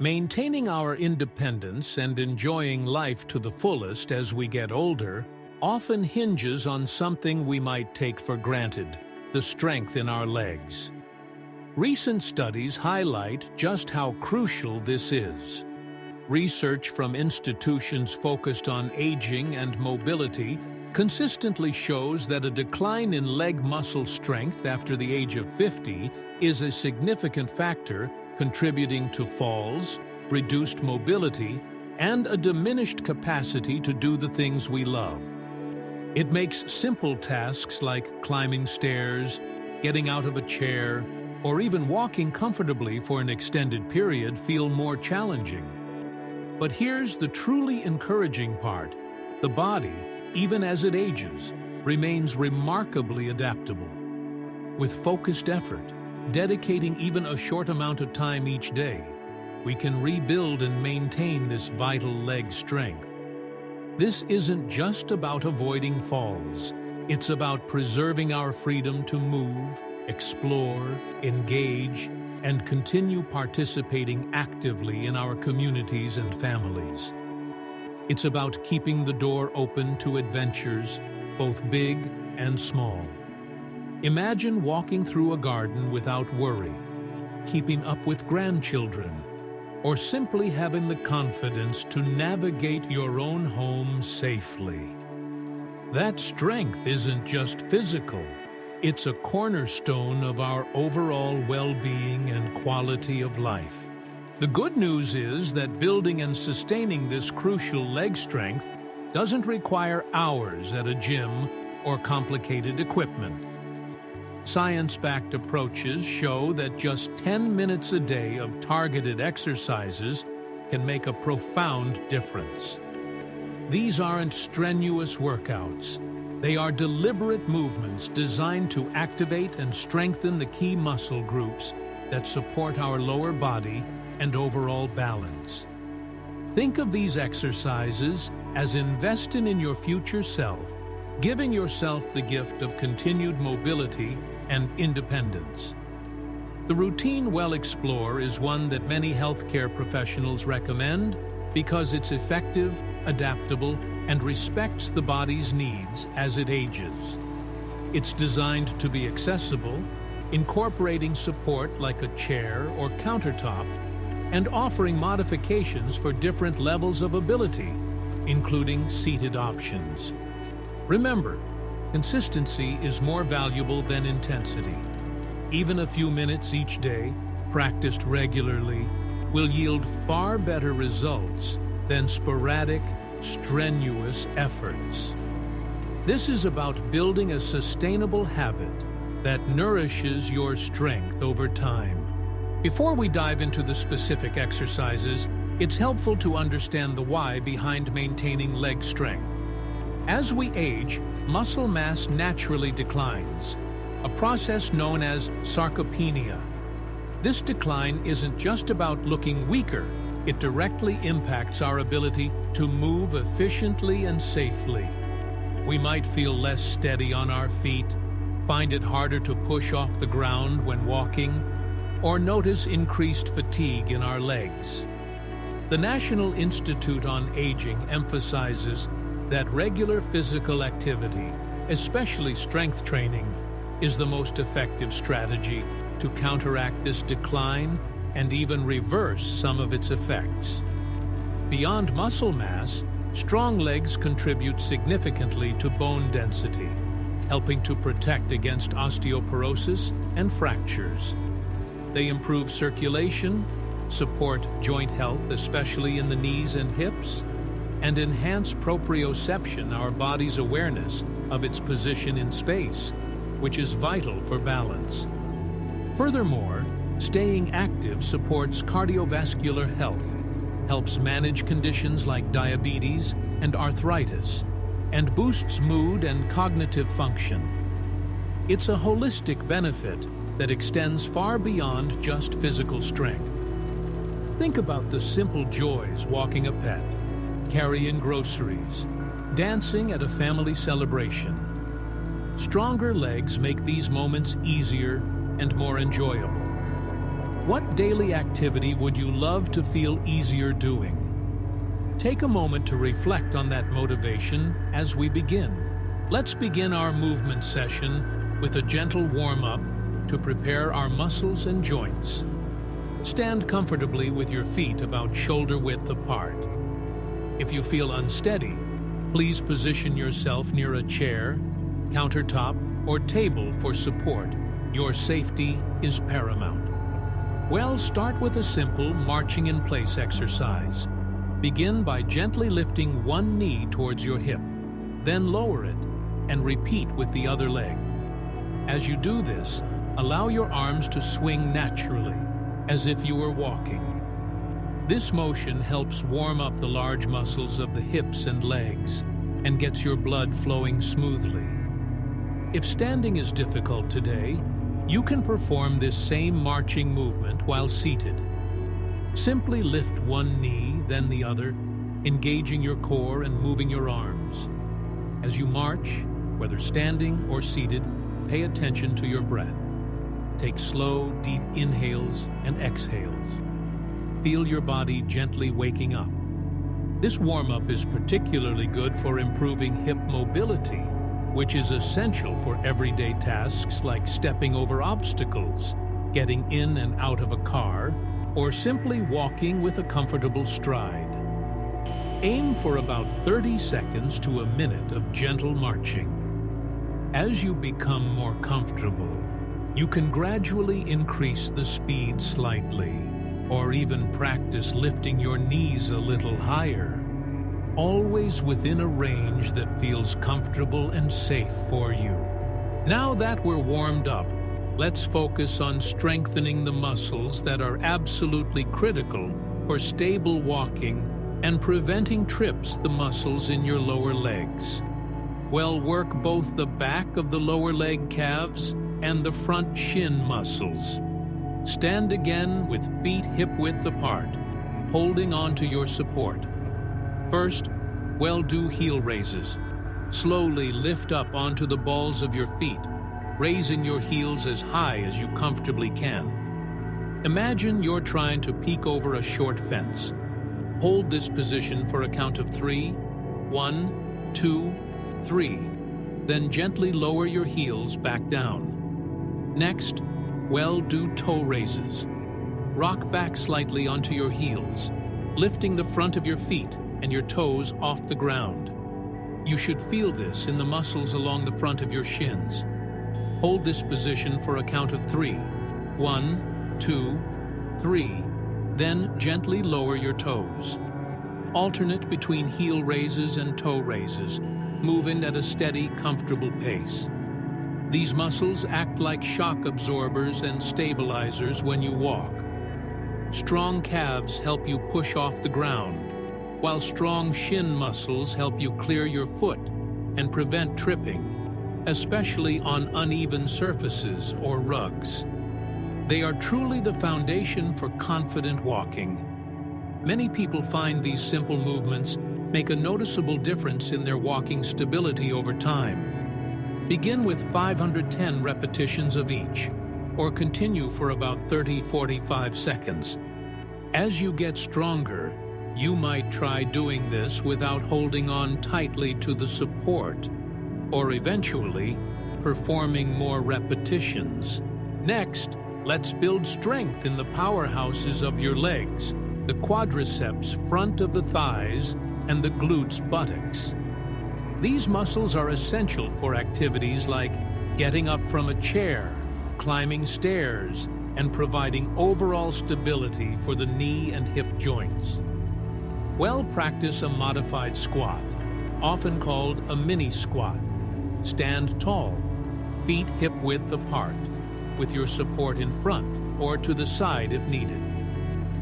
Maintaining our independence and enjoying life to the fullest as we get older often hinges on something we might take for granted: the strength in our legs. Recent studies highlight just how crucial this is. Research from institutions focused on aging and mobility consistently shows that a decline in leg muscle strength after the age of 50 is a significant factor contributing to falls, reduced mobility, and a diminished capacity to do the things we love. It makes simple tasks like climbing stairs, getting out of a chair, or even walking comfortably for an extended period feel more challenging. But here's the truly encouraging part: the body, even as it ages, remains remarkably adaptable. With focused effort, dedicating even a short amount of time each day, we can rebuild and maintain this vital leg strength. This isn't just about avoiding falls. It's about preserving our freedom to move, explore, engage, and continue participating actively in our communities and families. It's about keeping the door open to adventures, both big and small. Imagine walking through a garden without worry, keeping up with grandchildren, or simply having the confidence to navigate your own home safely. That strength isn't just physical. It's a cornerstone of our overall well-being and quality of life. The good news is that building and sustaining this crucial leg strength doesn't require hours at a gym or complicated equipment. Science-backed approaches show that just 10 minutes a day of targeted exercises can make a profound difference. These aren't strenuous workouts. They are deliberate movements designed to activate and strengthen the key muscle groups that support our lower body and overall balance. Think of these exercises as investing in your future self, giving yourself the gift of continued mobility and independence. The routine we'll explore is one that many healthcare professionals recommend because it's effective, adaptable, and respects the body's needs as it ages. It's designed to be accessible, incorporating support like a chair or countertop, and offering modifications for different levels of ability, including seated options. Remember, consistency is more valuable than intensity. Even a few minutes each day, practiced regularly, will yield far better results than sporadic, strenuous efforts. This is about building a sustainable habit that nourishes your strength over time. Before we dive into the specific exercises, it's helpful to understand the why behind maintaining leg strength. As we age, muscle mass naturally declines, a process known as sarcopenia. This decline isn't just about looking weaker. It directly impacts our ability to move efficiently and safely. We might feel less steady on our feet, find it harder to push off the ground when walking, or notice increased fatigue in our legs. The National Institute on Aging emphasizes that regular physical activity, especially strength training, is the most effective strategy to counteract this decline and even reverse some of its effects. Beyond muscle mass, strong legs contribute significantly to bone density, helping to protect against osteoporosis and fractures. They improve circulation, support joint health, especially in the knees and hips, and enhance proprioception, our body's awareness of its position in space, which is vital for balance. Furthermore, staying active supports cardiovascular health, helps manage conditions like diabetes and arthritis, and boosts mood and cognitive function. It's a holistic benefit that extends far beyond just physical strength. Think about the simple joys: walking a pet, carrying groceries, dancing at a family celebration. Stronger legs make these moments easier and more enjoyable. What daily activity would you love to feel easier doing? Take a moment to reflect on that motivation as we begin. Let's begin our movement session with a gentle warm-up to prepare our muscles and joints. Stand comfortably with your feet about shoulder width apart. If you feel unsteady, please position yourself near a chair, countertop, or table for support. Your safety is paramount. Well, start with a simple marching in place exercise. Begin by gently lifting one knee towards your hip, then lower it and repeat with the other leg. As you do this, allow your arms to swing naturally, as if you were walking. This motion helps warm up the large muscles of the hips and legs and gets your blood flowing smoothly. If standing is difficult today, you can perform this same marching movement while seated. Simply lift one knee, then the other, engaging your core and moving your arms. As you march, whether standing or seated, pay attention to your breath. Take slow, deep inhales and exhales. Feel your body gently waking up. This warm-up is particularly good for improving hip mobility, which is essential for everyday tasks like stepping over obstacles, getting in and out of a car, or simply walking with a comfortable stride. Aim for about 30 seconds to a minute of gentle marching. As you become more comfortable, you can gradually increase the speed slightly, or even practice lifting your knees a little higher, always within a range that feels comfortable and safe for you. Now that we're warmed up, let's focus on strengthening the muscles that are absolutely critical for stable walking and preventing trips the muscles in your lower legs. Well, work both the back of the lower leg calves and the front shin muscles. Stand again with feet hip-width apart, holding on to your support. First, do heel raises. Slowly lift up onto the balls of your feet, raising your heels as high as you comfortably can. Imagine you're trying to peek over a short fence. Hold this position for a count of 3. 1, 2, 3. Then gently lower your heels back down. Next, do toe raises. Rock back slightly onto your heels, lifting the front of your feet and your toes off the ground. You should feel this in the muscles along the front of your shins. Hold this position for a count of 3. 1, 2, 3. Then gently lower your toes. Alternate between heel raises and toe raises, moving at a steady, comfortable pace. These muscles act like shock absorbers and stabilizers when you walk. Strong calves help you push off the ground, while strong shin muscles help you clear your foot and prevent tripping, especially on uneven surfaces or rugs. They are truly the foundation for confident walking. Many people find these simple movements make a noticeable difference in their walking stability over time. Begin with 510 repetitions of each, or continue for about 30-45 seconds. As you get stronger, you might try doing this without holding on tightly to the support, or eventually performing more repetitions. Next, let's build strength in the powerhouses of your legs, the quadriceps, front of the thighs, and the glutes, buttocks. These muscles are essential for activities like getting up from a chair, climbing stairs, and providing overall stability for the knee and hip joints. Practice a modified squat, often called a mini squat. Stand tall, feet hip-width apart, with your support in front or to the side if needed.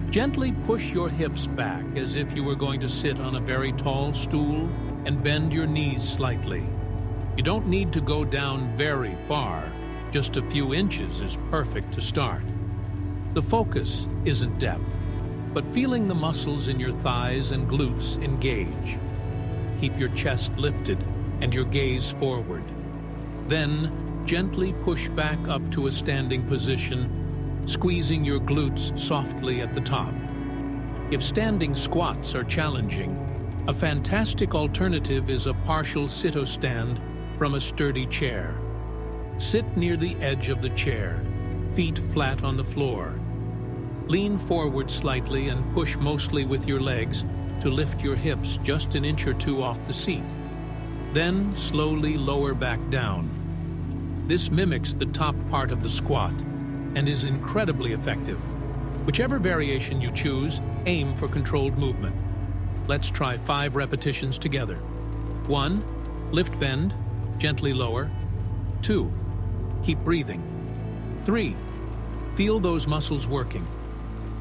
Gently push your hips back as if you were going to sit on a very tall stool and bend your knees slightly. You don't need to go down very far, just a few inches is perfect to start. The focus isn't depth, but feeling the muscles in your thighs and glutes engage. Keep your chest lifted and your gaze forward. Then, gently push back up to a standing position, squeezing your glutes softly at the top. If standing squats are challenging, a fantastic alternative is a partial sit-o-stand from a sturdy chair. Sit near the edge of the chair, feet flat on the floor. Lean forward slightly and push mostly with your legs to lift your hips just an inch or two off the seat. Then slowly lower back down. This mimics the top part of the squat and is incredibly effective. Whichever variation you choose, aim for controlled movement. Let's try 5 repetitions together. 1. Lift bend, gently lower. 2. Keep breathing. 3. Feel those muscles working.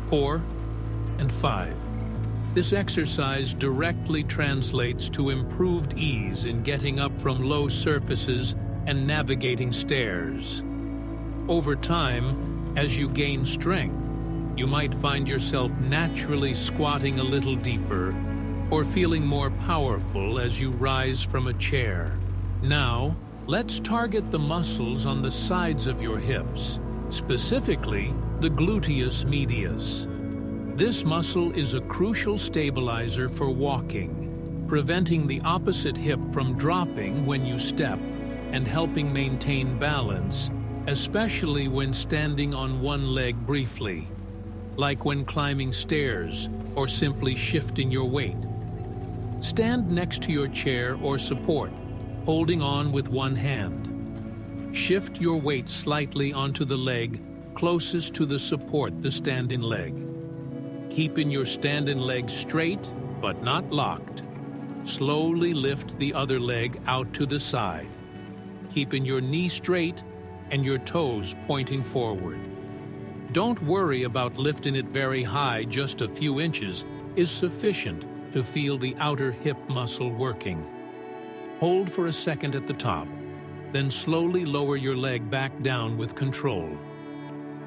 4 and 5. This exercise directly translates to improved ease in getting up from low surfaces and navigating stairs. Over time, as you gain strength, you might find yourself naturally squatting a little deeper or feeling more powerful as you rise from a chair. Now, let's target the muscles on the sides of your hips, specifically the gluteus medius. This muscle is a crucial stabilizer for walking, preventing the opposite hip from dropping when you step and helping maintain balance, especially when standing on one leg briefly, like when climbing stairs or simply shifting your weight. Stand next to your chair or support, holding on with one hand. Shift your weight slightly onto the leg closest to the support, the standing leg. Keeping your standing leg straight but not locked. Slowly lift the other leg out to the side, keeping your knee straight and your toes pointing forward. Don't worry about lifting it very high, just a few inches is sufficient to feel the outer hip muscle working. Hold for a second at the top, then slowly lower your leg back down with control.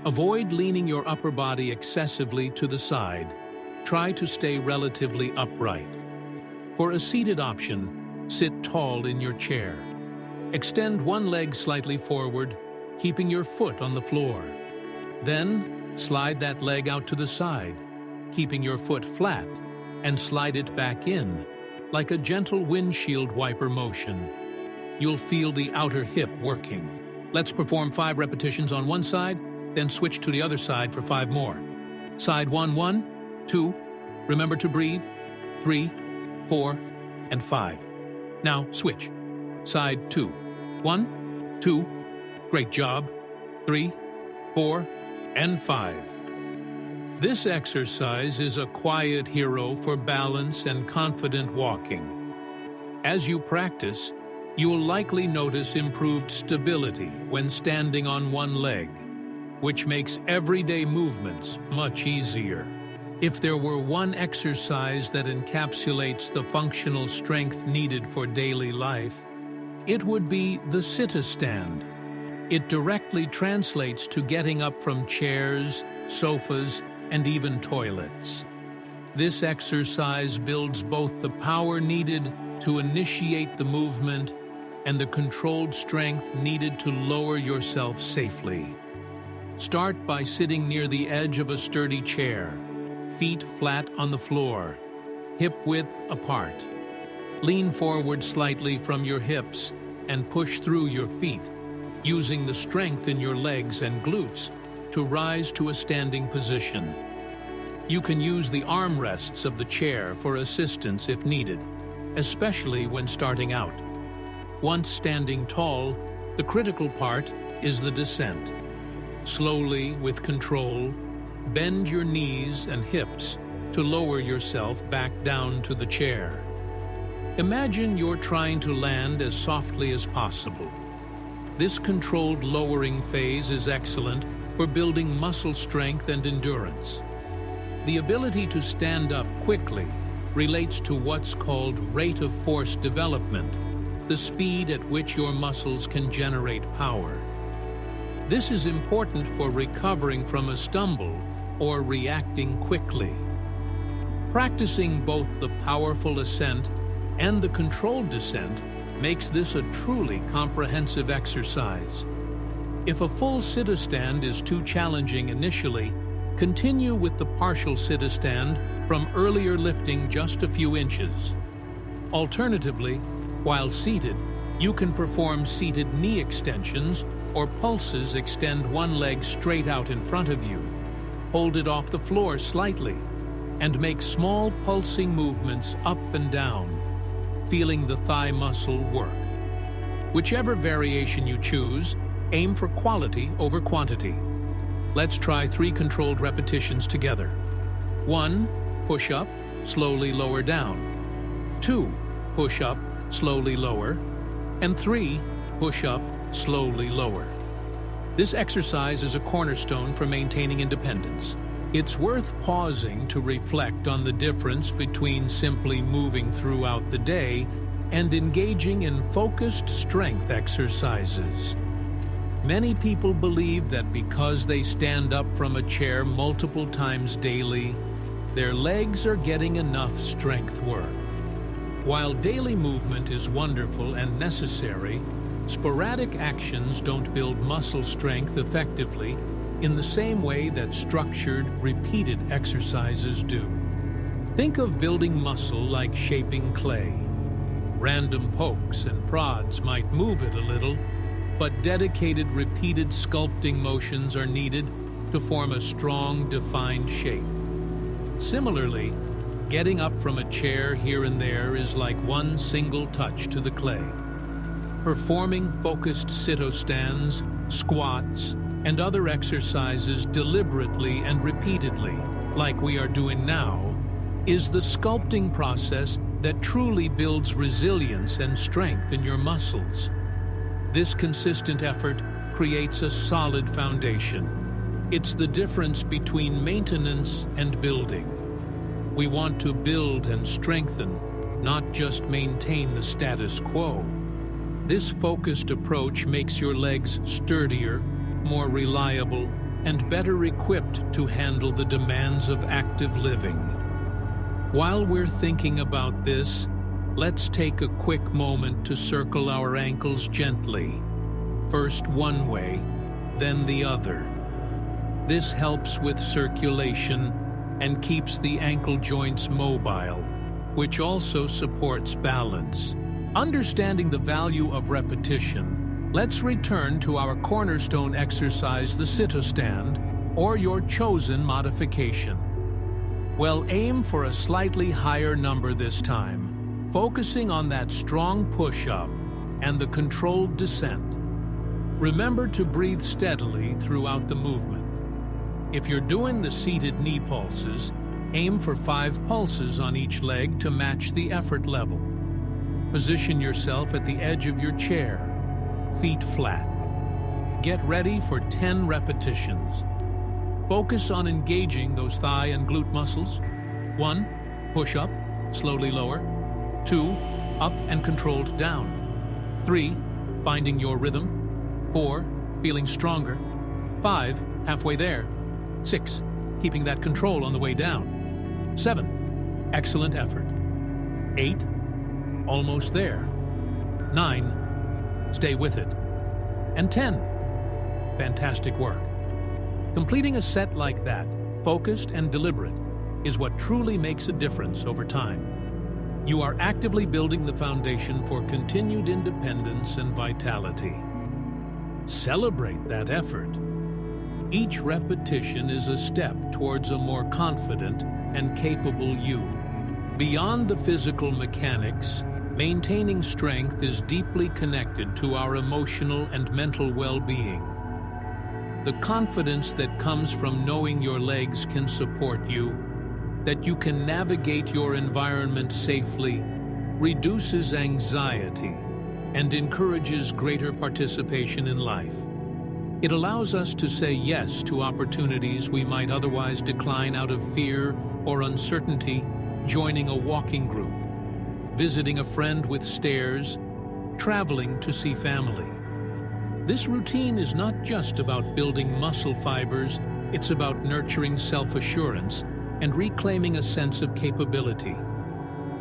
Avoid leaning your upper body excessively to the side. Try to stay relatively upright. For a seated option, sit tall in your chair. Extend one leg slightly forward, keeping your foot on the floor. Then, slide that leg out to the side, keeping your foot flat, and slide it back in, like a gentle windshield wiper motion. You'll feel the outer hip working. Let's perform 5 repetitions on one side, then switch to the other side for 5 more. Side 1, 1, 2, remember to breathe, 3, 4, and 5. Now switch. Side 2, 1, 2, great job, 3, 4, and 5. This exercise is a quiet hero for balance and confident walking. As you practice, you'll likely notice improved stability when standing on one leg, which makes everyday movements much easier. If there were one exercise that encapsulates the functional strength needed for daily life, it would be the sit-a-stand. It directly translates to getting up from chairs, sofas, and even toilets. This exercise builds both the power needed to initiate the movement and the controlled strength needed to lower yourself safely. Start by sitting near the edge of a sturdy chair, feet flat on the floor, hip width apart. Lean forward slightly from your hips and push through your feet, using the strength in your legs and glutes to rise to a standing position. You can use the armrests of the chair for assistance if needed, especially when starting out. Once standing tall, the critical part is the descent. Slowly, with control, bend your knees and hips to lower yourself back down to the chair. Imagine you're trying to land as softly as possible. This controlled lowering phase is excellent for building muscle strength and endurance. The ability to stand up quickly relates to what's called rate of force development, the speed at which your muscles can generate power. This is important for recovering from a stumble or reacting quickly. Practicing both the powerful ascent and the controlled descent makes this a truly comprehensive exercise. If a full sit-a-stand is too challenging initially, continue with the partial sit-a-stand from earlier lifting just a few inches. Alternatively, while seated, you can perform seated knee extensions or pulses. Extend one leg straight out in front of you. Hold it off the floor slightly and make small pulsing movements up and down, feeling the thigh muscle work. Whichever variation you choose, aim for quality over quantity. Let's try 3 controlled repetitions together. 1. Push up, slowly lower down. 2. Push up, slowly lower. And 3. Push up, slowly lower. This exercise is a cornerstone for maintaining independence. It's worth pausing to reflect on the difference between simply moving throughout the day and engaging in focused strength exercises. Many people believe that because they stand up from a chair multiple times daily, their legs are getting enough strength work. While daily movement is wonderful and necessary, sporadic actions don't build muscle strength effectively in the same way that structured, repeated exercises do. Think of building muscle like shaping clay. Random pokes and prods might move it a little, but dedicated, repeated sculpting motions are needed to form a strong, defined shape. Similarly, getting up from a chair here and there is like one single touch to the clay. Performing focused sit-o-stands, squats, and other exercises deliberately and repeatedly, like we are doing now, is the sculpting process that truly builds resilience and strength in your muscles. This consistent effort creates a solid foundation. It's the difference between maintenance and building. We want to build and strengthen, not just maintain the status quo. This focused approach makes your legs sturdier, more reliable, and better equipped to handle the demands of active living. While we're thinking about this, let's take a quick moment to circle our ankles gently. First one way, then the other. This helps with circulation and keeps the ankle joints mobile, which also supports balance. Understanding the value of repetition, let's return to our cornerstone exercise, the sit-a-stand, or your chosen modification. Well, aim for a slightly higher number this time, focusing on that strong push-up and the controlled descent. Remember to breathe steadily throughout the movement. If you're doing the seated knee pulses, aim for 5 pulses on each leg to match the effort level. Position yourself at the edge of your chair, feet flat. Get ready for 10 repetitions. Focus on engaging those thigh and glute muscles. 1. Push up, slowly lower. 2. Up and controlled down. 3. Finding your rhythm. 4. Feeling stronger. 5. Halfway there. 6. Keeping that control on the way down. 7. Excellent effort. 8. Almost there. 9. Stay with it. And 10. Fantastic work. Completing a set like that, focused and deliberate, is what truly makes a difference over time. You are actively building the foundation for continued independence and vitality. Celebrate that effort. Each repetition is a step towards a more confident and capable you. Beyond the physical mechanics, maintaining strength is deeply connected to our emotional and mental well-being. The confidence that comes from knowing your legs can support you, that you can navigate your environment safely, reduces anxiety, and encourages greater participation in life. It allows us to say yes to opportunities we might otherwise decline out of fear or uncertainty, joining a walking group, visiting a friend with stairs, traveling to see family. This routine is not just about building muscle fibers, it's about nurturing self-assurance and reclaiming a sense of capability.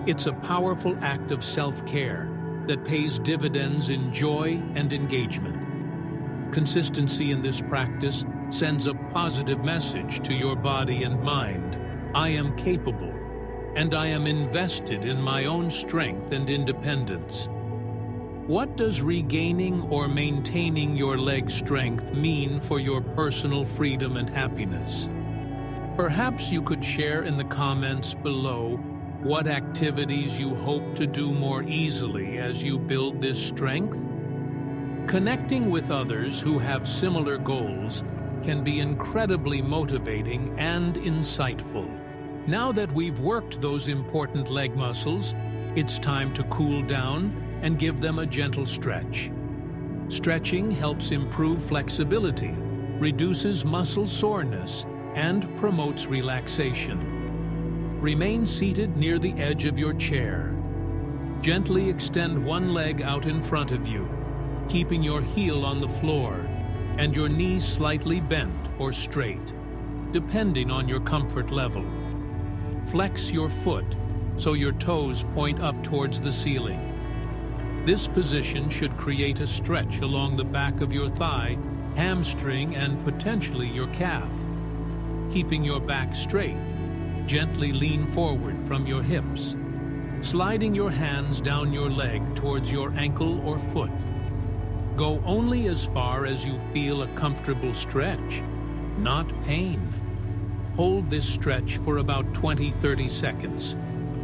It's a powerful act of self-care that pays dividends in joy and engagement. Consistency in this practice sends a positive message to your body and mind. I am capable, and I am invested in my own strength and independence. What does regaining or maintaining your leg strength mean for your personal freedom and happiness? Perhaps you could share in the comments below what activities you hope to do more easily as you build this strength. Connecting with others who have similar goals can be incredibly motivating and insightful. Now that we've worked those important leg muscles, it's time to cool down and give them a gentle stretch. Stretching helps improve flexibility, reduces muscle soreness, and promotes relaxation. Remain seated near the edge of your chair. Gently extend one leg out in front of you, keeping your heel on the floor and your knee slightly bent or straight, depending on your comfort level. Flex your foot so your toes point up towards the ceiling. This position should create a stretch along the back of your thigh, hamstring, and potentially your calf. Keeping your back straight, gently lean forward from your hips, sliding your hands down your leg towards your ankle or foot. Go only as far as you feel a comfortable stretch, not pain. Hold this stretch for about 20-30 seconds,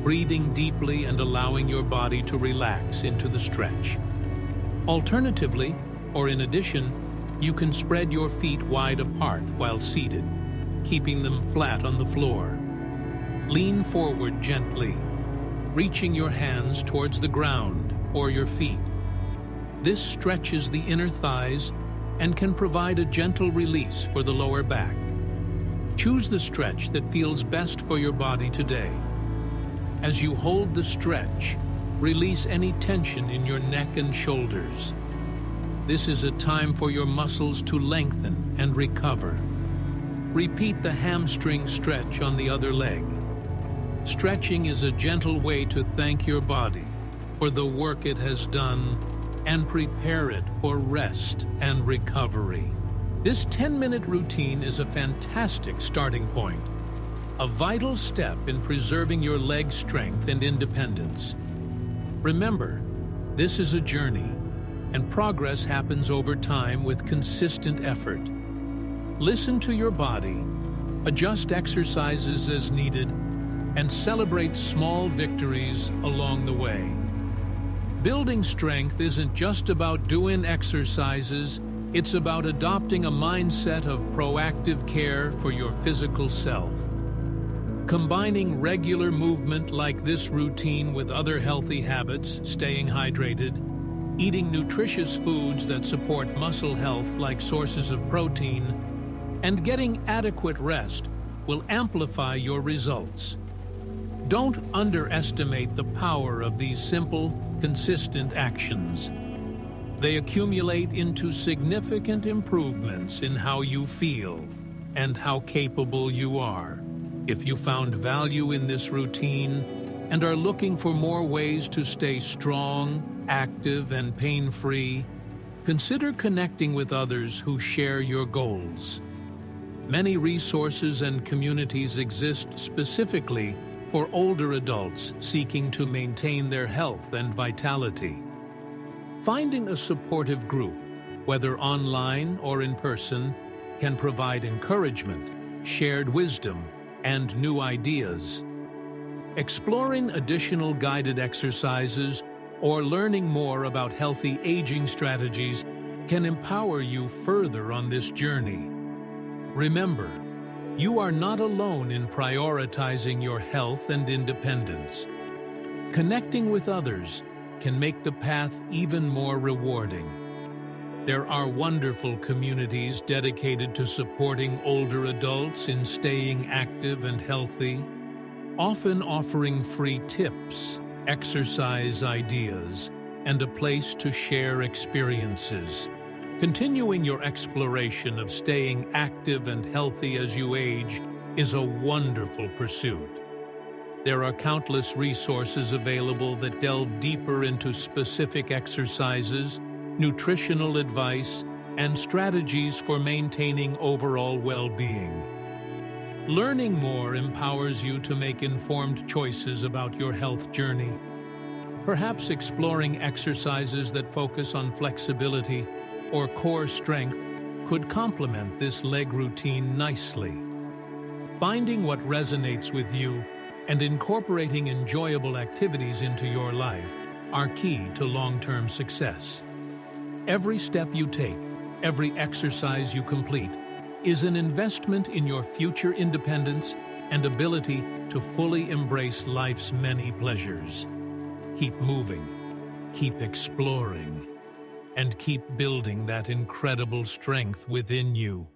breathing deeply and allowing your body to relax into the stretch. Alternatively, or in addition, you can spread your feet wide apart while seated, keeping them flat on the floor. Lean forward gently, reaching your hands towards the ground or your feet. This stretches the inner thighs and can provide a gentle release for the lower back. Choose the stretch that feels best for your body today. As you hold the stretch, release any tension in your neck and shoulders. This is a time for your muscles to lengthen and recover. Repeat the hamstring stretch on the other leg. Stretching is a gentle way to thank your body for the work it has done and prepare it for rest and recovery. This 10-minute routine is a fantastic starting point, a vital step in preserving your leg strength and independence. Remember, this is a journey, and progress happens over time with consistent effort. Listen to your body, adjust exercises as needed, and celebrate small victories along the way. Building strength isn't just about doing exercises, it's about adopting a mindset of proactive care for your physical self. Combining regular movement like this routine with other healthy habits, staying hydrated, eating nutritious foods that support muscle health like sources of protein, and getting adequate rest will amplify your results. Don't underestimate the power of these simple, consistent actions. They accumulate into significant improvements in how you feel and how capable you are. If you found value in this routine and are looking for more ways to stay strong, active, and pain-free, consider connecting with others who share your goals. Many resources and communities exist specifically for older adults seeking to maintain their health and vitality. Finding a supportive group, whether online or in person, can provide encouragement, shared wisdom, and new ideas. Exploring additional guided exercises or learning more about healthy aging strategies can empower you further on this journey. Remember, you are not alone in prioritizing your health and independence. Connecting with others can make the path even more rewarding. There are wonderful communities dedicated to supporting older adults in staying active and healthy, often offering free tips, exercise ideas, and a place to share experiences. Continuing your exploration of staying active and healthy as you age is a wonderful pursuit. There are countless resources available that delve deeper into specific exercises, nutritional advice, and strategies for maintaining overall well-being. Learning more empowers you to make informed choices about your health journey. Perhaps exploring exercises that focus on flexibility or core strength could complement this leg routine nicely. Finding what resonates with you and incorporating enjoyable activities into your life are key to long-term success. Every step you take, every exercise you complete, is an investment in your future independence and ability to fully embrace life's many pleasures. Keep moving, keep exploring, and keep building that incredible strength within you.